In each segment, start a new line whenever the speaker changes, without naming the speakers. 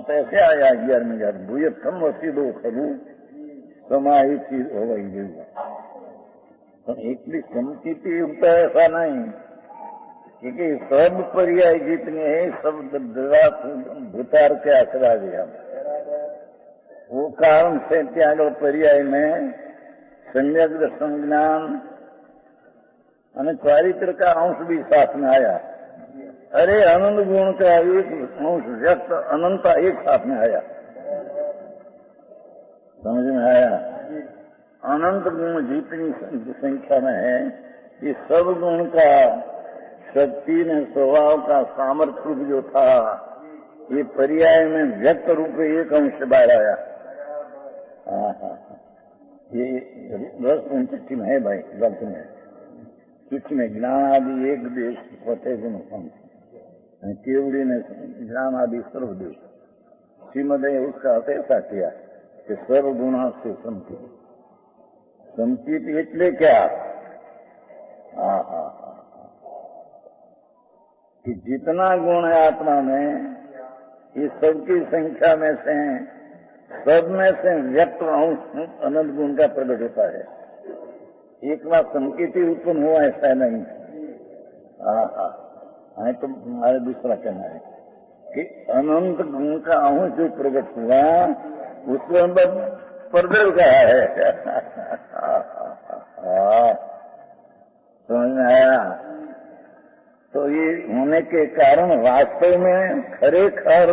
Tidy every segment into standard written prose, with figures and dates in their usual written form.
बात ऐसे आया 11वीं घर भूय थम वसीदो खरू समाई चीज हो गई એટલી સમકીતી ઉગતા ऐसा नहीं, क्योंकि सब पर्याय जितने हैं सब भूतार के आसरा दिया। वो कारण से त्याग पर्याय में सम्यक दर्शन ज्ञान और चारित्र का अंश भी साथ में आया। अरे अनंत गुण का एक अंश व्यक्त अनंत एक साथ में आया, समझ में आया। अनंत गुण जितनी संख्या में है, ये सब गुण का शक्ति ने स्वभाव का सामर्थ्य रूप जो था, ये पर्याय में व्यक्त रूप एक अंश बाहर आया। ये 10 में है भाई, ग्रंथ में चिट्ठी में ज्ञान आदि एक देश होते गुण केवड़ी ने ज्ञान आदि सर्वदेश श्रीमद उसका अर्थ ऐसा किया कि सर्वगुणा से संकित। संकित એટલે क्या? कि जितना गुण है आत्मा में, ये सबकी संख्या में से सब में से व्यक्त अनंत गुण का प्रकट होता है। एक बार संकेत ही उत्पन्न हुआ ऐसा नहीं। तो हमारे दूसरा कहना है कि अनंत गुण का अंश जो प्रकट हुआ उसको अंदर परदेव कहा है। समझ में आया? तो ये होने के कारण वास्तव में खरेखर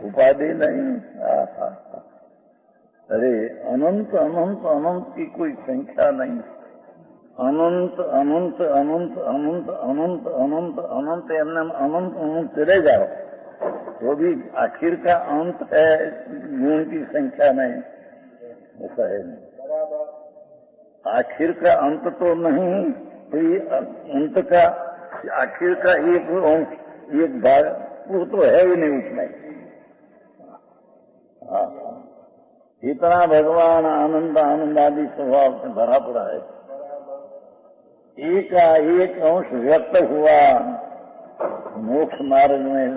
उपाधि नहीं। अरे अनंत अनंत अनंत की कोई संख्या नहीं। अनंत अनंत अनंत अनंत अनंत अनंत अनंत अनंत अनंत चले जाओ तो भी आखिर का अंत है, गुण की संख्या नहीं, ऐसा है नहीं। आखिर का अंत तो नहीं, अंत का आखिर का एक भाग वो तो है ही नहीं उसमें। इतना भगवान आनंद आनंद आदि स्वभाव से भरा पड़ा है। एक अंश व्यक्त हुआ मोक्ष मार्ग में।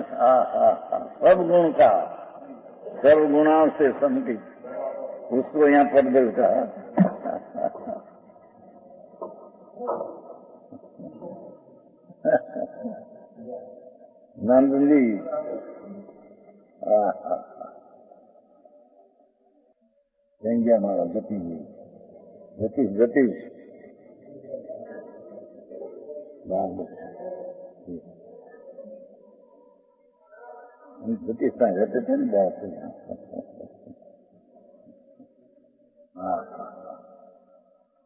सब गुण का सर्वगुणा से संकित, उसको यहाँ पददेव कहा। नंद जी कहेंगे हमारा जतीश जी, जतीश रहते थे ना बहुत से।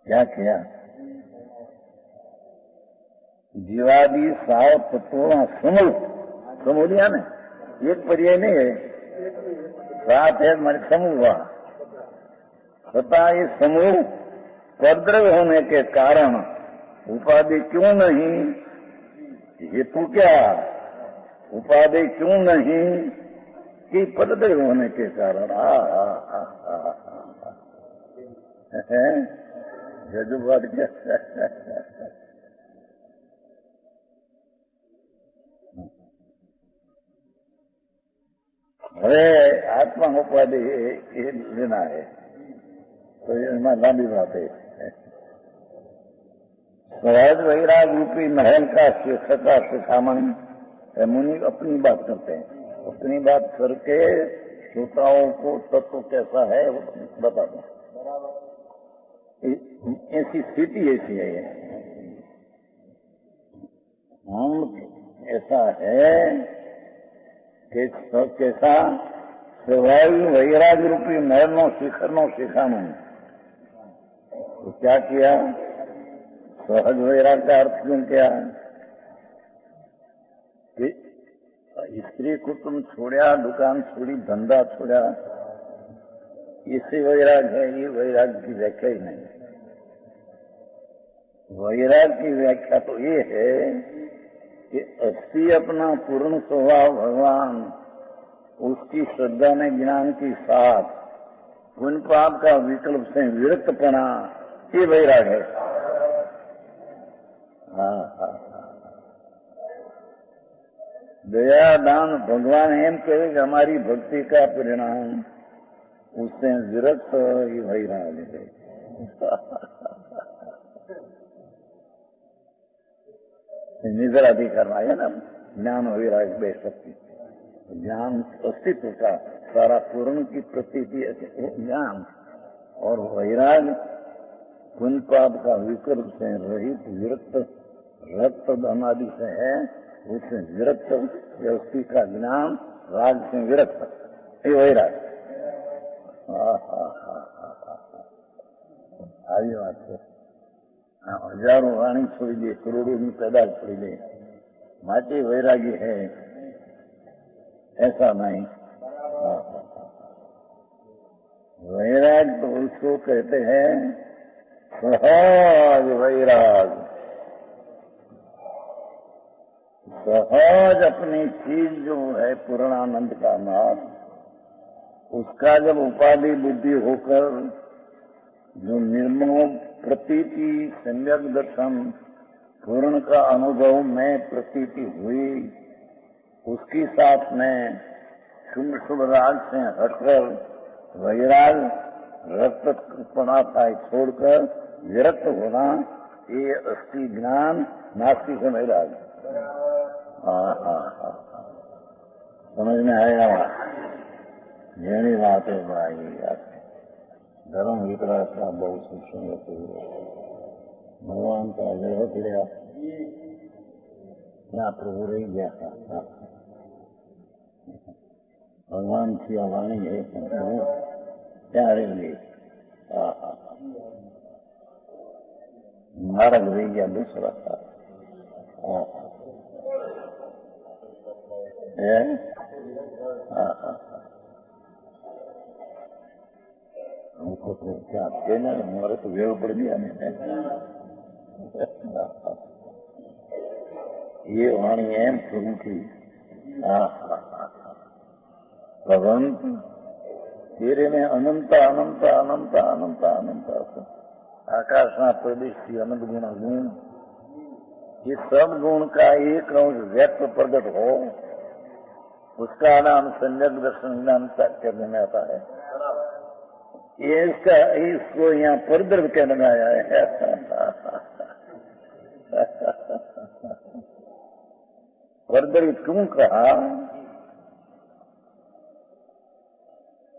क्या किया? जीवादि 7 तत्वों समूह दिया ने, एक पर्याय नहीं है, 7 है हमारे समूह हुआ। तथा ये समूह परद्रव्य होने के कारण उपाधि क्यों नहीं? हेतु क्या? उपाधि क्यों नहीं? कि परद्रव्य होने के कारण। गजब बात क्या। अरे आत्मा उपाधि ये लेना है तो ये लंबी बात है। सहज वैराग रूपी महल का शिक्षका शिखामणि मुनि अपनी बात करते हैं, अपनी बात करके श्रोताओं को तत्व कैसा है वो बता दो। ऐसी स्थिति ऐसी है। हम ऐसा है कि कैसा स्वाभाविक वैराग रूपी महल नो शिखर नो शिखामणि। तो क्या किया? सहज वैराग का अर्थ क्यों क्या? कि स्त्री कुटुंब छोड़ा, दुकान छोड़ी, धंधा छोड़ा, इसे वैराग है। ये वैराग की व्याख्या ही नहीं। वैराग की व्याख्या तो ये है कि अस्थि अपना पूर्ण स्वभाव भगवान, उसकी श्रद्धा में ज्ञान के साथ पुण्य पाप का विकल्प से विरक्तपना, ये वैराग है। दया दान भगवान एम कहे कि हमारी भक्ति का परिणाम उससे विरक्त ही वैराग है। निद्रा भी करना है ना, ज्ञान वैराग बेशक्ति, ज्ञान अस्तित्व का सारा पूर्ण की प्रतीति ज्ञान, और वैराग पुण्य पाप का विकल्प से रहित विरक्त रक्त अनादि से है, उससे विरक्त व्यक्ति का ज्ञान राग से विरक्त, ये वैराग। આવી વાત છે। હજારો વાણી છોડી દે, કરોડોની પેદાશ છોડી દે, માટે વૈરાगी है, ऐसा नहीं। वैराग तो उसको कहते हैं सहज वैराग। सहज अपनी चीज जो है पूर्णानंद का नाथ, उसका जब उपाधि बुद्धि होकर जो निर्मोह प्रतीति सम्यक दर्शन पूर्ण का अनुभव में प्रतीति हुई, उसकी साथ में शुभ शुभ राग से हटकर वैराग रक्तपणा था छोड़कर विरक्त होना, ये अस्थि ज्ञान नास्ति से वैराग। समझ में आया? જેની વાતો ભાઈ ધર્મ વિતરાગ का बहुत सूक्ष्म होते हुए भगवान का जगह फिरा यहाँ प्रभु रही गया था। भगवान की वाणी है प्रभु क्या रहेंगे, मार्ग रह गया दूसरा था। हमको तो क्या कहना, हमारे तो वेव पड़ गया नहीं। ये वाणी है प्रभु की। भगवंत तेरे में अनंत अनंत अनंत अनंत अनंत आकाश ना प्रदेश की अनंत गुण गुण, ये सब गुण का एक अंश व्यक्त प्रकट हो, उसका नाम सम्यक दर्शन ज्ञान करने में आता है। ये इसको यहाँ परदर्भ कहने में आया है। परदर्भ क्यों कहा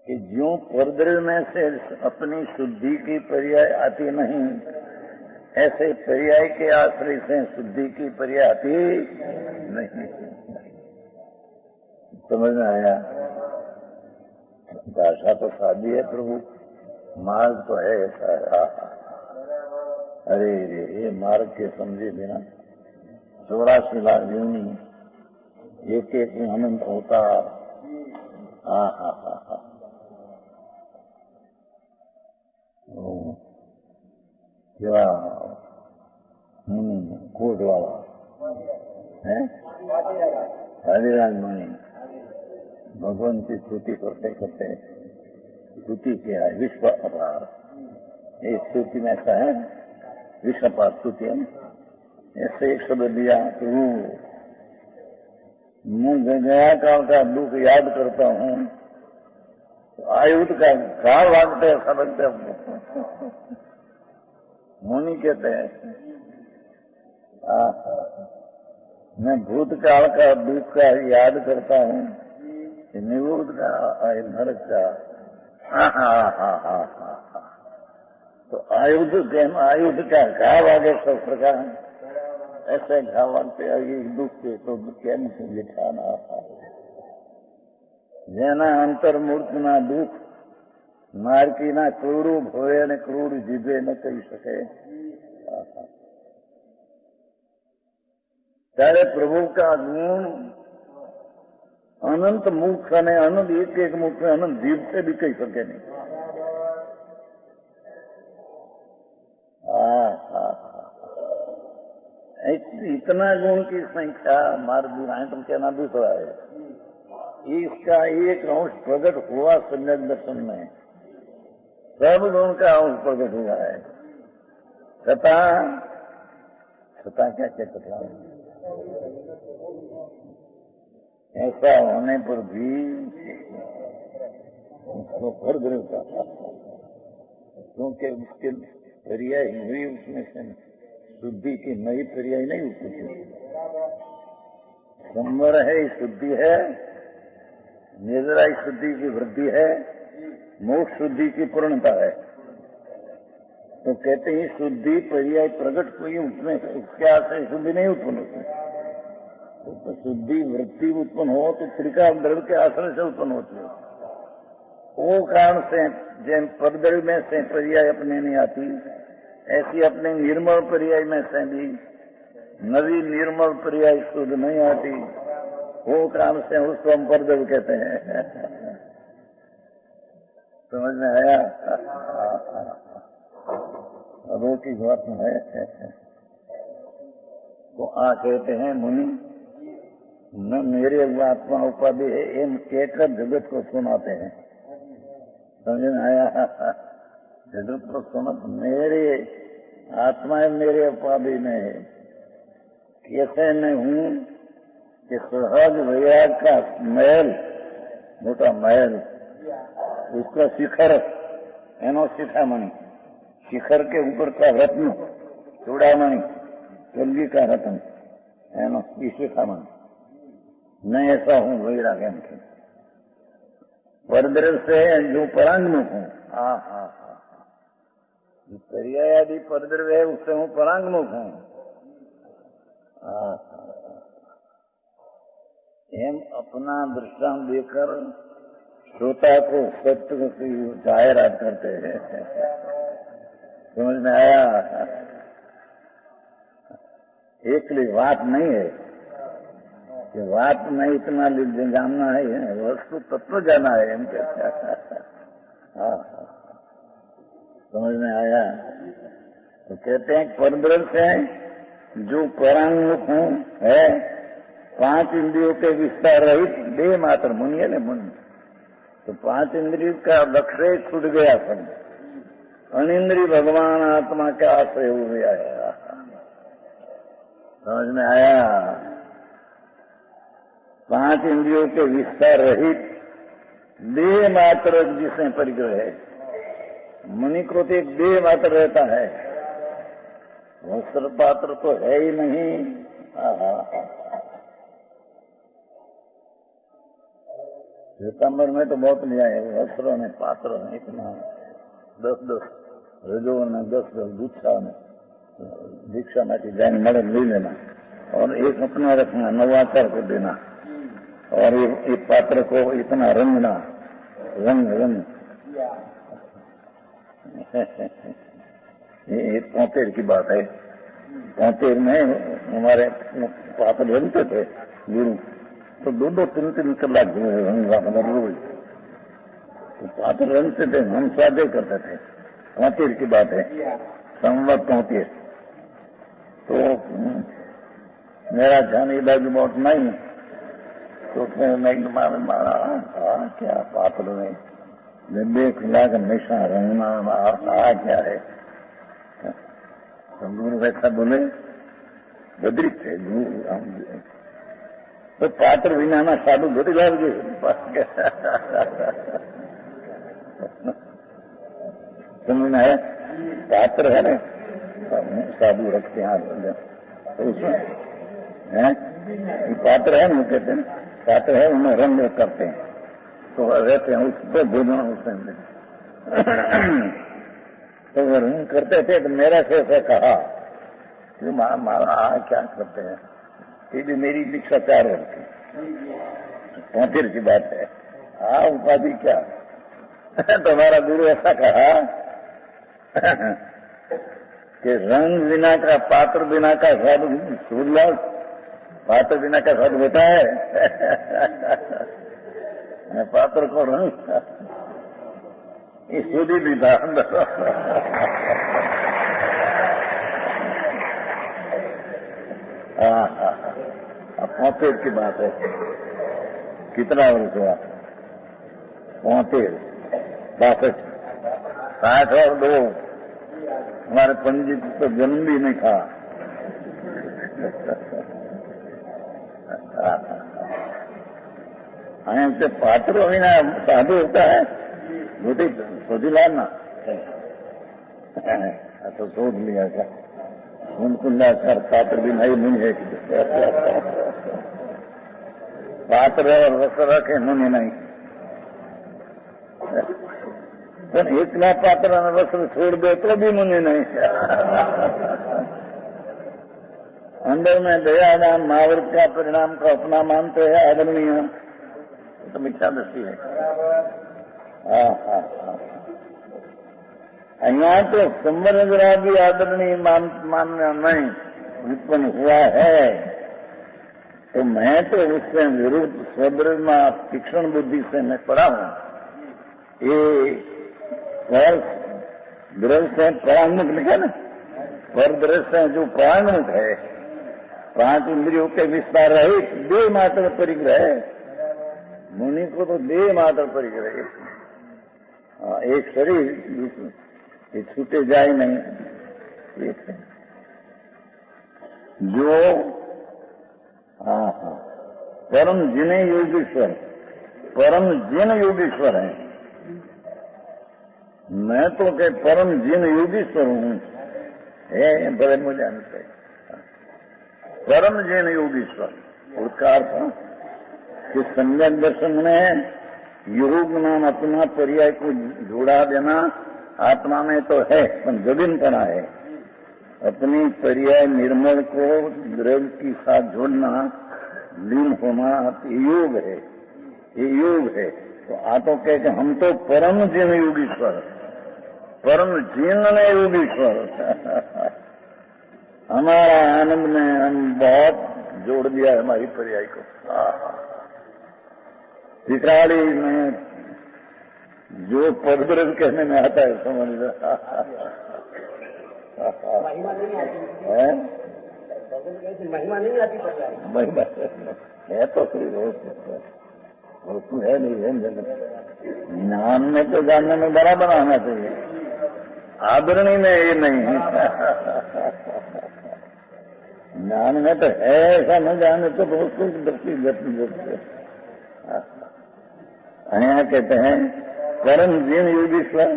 कि जो परदर्भ में से अपनी शुद्धि की पर्याय आती नहीं, ऐसे पर्याय के आश्रय से शुद्धि की पर्याय आती नहीं। समझ में आया? भाषा तो सादी है प्रभु, मार्ग तो है ऐसा। अरे ये मार्ग के समझे बिना 84 लाख जीवनी एक एक में अनंत होता। क्या कोट वाला है हरिराज मणि भगवान की स्तुति करते करते, स्तुति क्या है? विश्व अपार। ये स्तुति में ऐसा है, विश्व अपार स्तुति है। ऐसे एक शब्द दिया तो मैं गया काल का दुख याद करता हूँ, तो आयुध का घाव भागते समझते मुनि कहते हैं मैं भूतकाल का दुख का याद करता हूँ, निवृत्त का नरक का। तो आयुध का घाव आगे शस्त्र का, ऐसे घाव आते आगे दुख के तो क्या लिखाना जेना अंतर्मूर्तना दुख मार्कीना क्रूर भोए ने क्रूर जीवे न कही सके। ત્યારે પ્રભુ का गुण अनंत मुख ने अनंत एक एक मुख में अनंत जीव से भी कही सके नहीं। इतना गुण की संख्या मार्ग दिनाएं तुम कहना दूसरा है। इसका एक अंश प्रकट हुआ सम्यक दर्शन में, सब गुण का अंश प्रकट हुआ है। छता क्या कहता था ऐसा होने पर भी उसको परद्रव का, क्योंकि उसके पर्याय हुई, उसमें से शुद्धि की नई पर्याय नहीं उत्पत्ति। संवर है, शुद्धि है, निर्जराई शुद्धि की वृद्धि है, मोक्ष शुद्धि की पूर्णता है। तो कहते हैं शुद्धि पर्याय प्रकट हुई, उसमें उसके आश्रय शुद्धि नहीं उत्पन्न होती। तो शुद्धि वृत्ति उत्पन्न हो तो त्रिकाल द्रव्य के आश्रय से उत्पन्न होती है। वो कारण से जैन पदद्रव्य में से पर्याय अपने नहीं आती, ऐसी अपने निर्मल पर्याय में से भी नवी निर्मल पर्याय शुद्ध नहीं आती। वो कारण से उसको हम पदद्रव्य कहते हैं। समझ में आया? वो की बात है। तो आ कहते हैं मुनि न मेरे आत्मा उपाधि है, इन कहकर जगत को सुनाते हैं। समझ में आया? जगत को सुना, मेरे आत्मा मेरे उपाधि में है। कैसे मैं हूँ कि सहज वैराग का महल, मोटा महल, उसका शिखर एनो शिखामणि, शिखर के ऊपर का रत्न चूड़ामणि, कलगी का रत्न एनो शिखामणि, मैं ऐसा हूँ वैराग के परद्रव्य से जो परांगमुख हूँ। हाँ हाँ हाँ, पर्याय आदि परद्रव्य है, उससे हूँ परांगमुख हूँ। हम अपना दृष्टांत देकर श्रोता को सत्य की जाहिरात करते हैं। समझ में आया? एकली बात नहीं है कि बात में इतना जानना है, वस्तु तत्व जाना है। हम कहते हैं समझ में आया? तो कहते हैं परद्रव्य से जो परांगमुख हूँ है, 5 इंद्रियों के विस्तार रहित देह मात्र मुनि है न मुनि। तो 5 इंद्रियों का लक्ष्य छूट गया सब, अनिंद्रिय भगवान आत्मा का आश्रय हो गया है। समझ में आया? 5 इंद्रियों के विस्तार रहित देह मात्र जिसमें परिग्रह है। मुनि को तो एक देह मात्र रहता है, वस्त्र पात्र तो है ही नहीं। सितंबर में तो बहुत लिया है वस्त्रों ने, पात्रों ने, इतना 10-10 रजो ने, 10-10 दीक्षा में जाने मदद ले लेना और एक अपना रखना, नवाचार को देना, और ये पात्र को इतना रंगना, रंग ये 75 की बात है। 75 में हमारे पात्र रंगते थे गुरु, तो 2-3 कलाक रंगा रोज तो पात्र रंगते थे, हम स्वाध्याय करते थे। 75 की बात है, संवत 75। तो मेरा ध्यान ये बाजू बहुत नहीं, तो फिर मैं मारा क्या पात्र में देख लाख हमेशा रंगना क्या है। गुरु वैसा बोले, बद्रिक थे गुरु। तो पात्र बिना ना साधु घटी लाल गए। समझ में है? पात्र है ना, साधु रखते हैं तो उसमें है पात्र है ना, कहते हैं पात्र है, उन्हें रंग करते हैं तो रहते हैं उस पर भोजन उसमें। तो वो रंग करते थे, तो मेरा से ऐसा कहा कि मारा क्या करते हैं, ये भी मेरी दीक्षा 4 वर्ष की 75 की बात है। उपाधि क्या तुम्हारा गुरु ऐसा कहा कि रंग बिना का, पात्र बिना का साधु सूर्य, पात्र बिना का साधु होता है। पात्र को रंग ये सूदी भी था। 75 की बात है। कितना वर्ष हुआ? 75, 62, 60 और 2। हमारे पंडित तो जन्म भी नहीं था। से पात्र विना साधु होता है मोटी सोचिला ना। तो सोच लिया क्या कुंडाचार पात्र भी नहीं मुनि है पात्र और रस रखे मुनि नहीं पर इतना पात्र रस छोड़ दे तो भी मुनि नहीं। अंदर में दयादान महाव्रत का परिणाम को अपना मानते हैं आदरणीय तो मिथ्या दृष्टि है। यहाँ तो संवरजरा भी आदरणीय मानना नहीं उत्पन्न हुआ है तो मैं तो उससे विरुद्ध स्वदृढ़ तीक्ष्ण बुद्धि से मैं पड़ा हूँ। ये दृश्य है परांगमुख लिखा ना पर दृश्य जो परांगमुख है 5 इंद्रियों के विस्तार रहित देह मात्र परिग्रह है। मुनि को तो देह मात्र परिग्रह एक शरीर ये छूटे जाए नहीं एक है जो परम जिन योगेश्वर परम जिन योगेश्वर है। मैं तो के परम जिन योगेश्वर हूँ है बड़े मुझे अनुसार परम जिन योगेश्वर उसका अर्थ कि सम्यक दर्शन में योग नाम अपना पर्याय को जोड़ा देना आत्मा में तो है पर गगनपना है। अपनी पर्याय निर्मल को द्रव्य के साथ जोड़ना लीन होना योग है ये योग है। तो आतो कहते हम तो परम जिन योगीश्वर परम जिन योगीश्वर हमारा आनंद में हम बहुत जोड़ दिया हमारी पर्याय को। पिछाड़ी में जो पदब्रज कहने में आता है समझ लो
महिमा नहीं आती
महिमा है तो उसमें है नहीं है नाम में तो जानने में बराबर आना चाहिए आदरणी में ये नहीं ज्ञान में तो है ऐसा न जाने तो बहुत कुछ दृष्टि यहाँ कहते हैं परम जीन योगीश्वर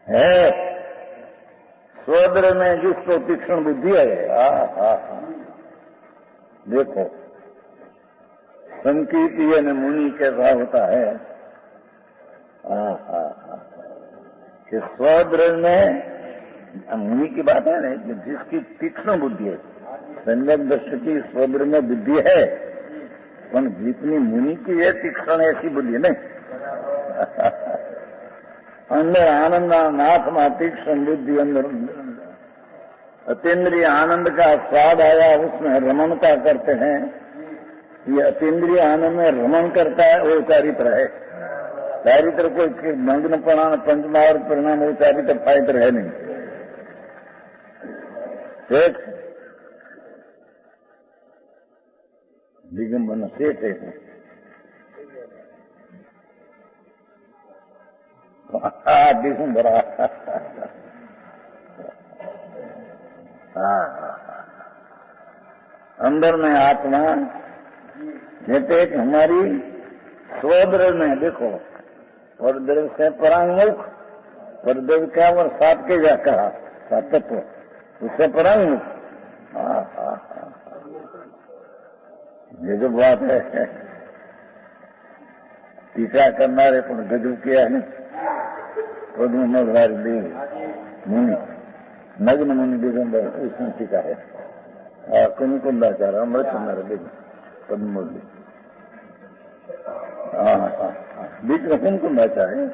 है स्वद्र में जिसको तीक्ष्ण बुद्धि है। देखो संकीर्ति ने मुनि कैसा होता है कि स्वद्र में मुनि की बात है ना जिसकी तीक्ष्ण बुद्धि है सम्यक दृष्टि की स्वद्र में बुद्धि है पर जितनी मुनि की है तीक्ष्ण ऐसी बुद्धि नहीं अंदर आनंद नाथ में तीक्ष्ण बुद्धि अंदर अतीन्द्रिय आनंद का स्वाद आया उसमें रमणता करते हैं। ये अतीन्द्रिय आनंद में रमण करता है वो चारित्र है। चारित्र कोई मग्न प्रणाम पंचमावर परिणाम वो चारित्र पारित्र है नहीं। सेठ दिगंबर सेठ है दिगंबर अंदर में आत्मा कहते कि हमारी स्वद्र में देखो परद्रव से परांगमुख परद्रव क्या और सात के जा कहा सातत्व उससे परांगमुख ये जो बात है टीका करनारे पण गजब किया है पद्मधारी देव मुनि नग्न मुनि दिगंबर उसमें टीका है कुंदाचार अमृत कुमार देव पद्मोदी बीच में कौन कुंदाचार है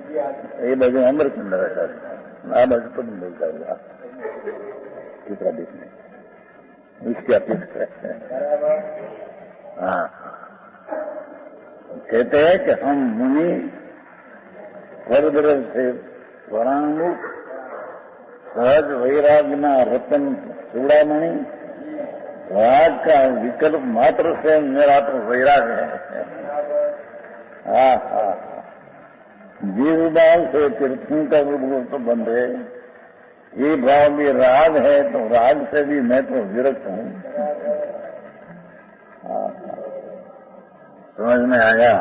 ये बाजू अमृत कुंदाचार आ बाजू पद्मोदी टीका बीच में इसकी अपेक्षा कहते हैं कि हम मुनि परद्रव से परांगमुख सहज वैराग्य में रतन चूड़ामणि राग का विकल्प मात्र से मेरा तो वैराग है। जीव भाव से तीर्थों का रूप तो बंधे ये भाव भी राग है तो राग से भी मैं तो विरक्त हूँ। समझ में आया?